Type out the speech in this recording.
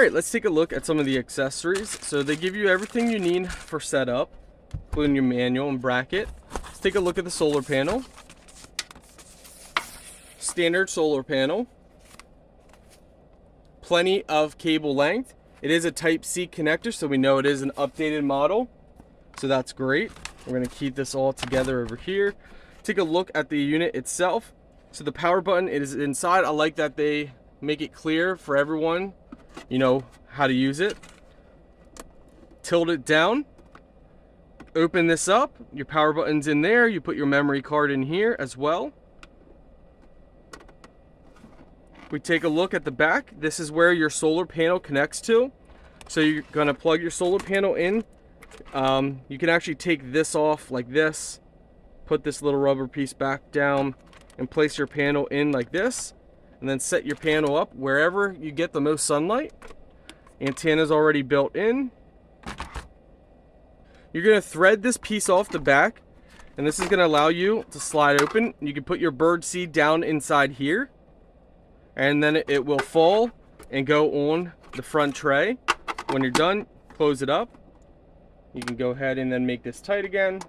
Alright, let's take a look at some of the accessories. So they give you everything you need for setup, including your manual and bracket. Let's take a look at the solar panel. Standard solar panel. Plenty of cable length. It is a Type-C connector, so we know it is an updated model. So that's great. We're going to keep this all together over here. Take a look at the unit itself. So the power button, it is inside. I like that they make it clear for everyone, you know, how to use it. Tilt it down. Open this up. Your power button's in there. You put your memory card in here as well. We take a look at the back. This is where your solar panel connects to. So you're gonna plug your solar panel in. You can actually take this off like this, put this little rubber piece back down, and place your panel in like this, and then set your panel up wherever you get the most sunlight. Antenna's already built in. You're gonna thread this piece off the back, and this is gonna allow you to slide open. You can put your bird seed down inside here, and then it will fall and go on the front tray. When you're done, close it up. You can go ahead and then make this tight again.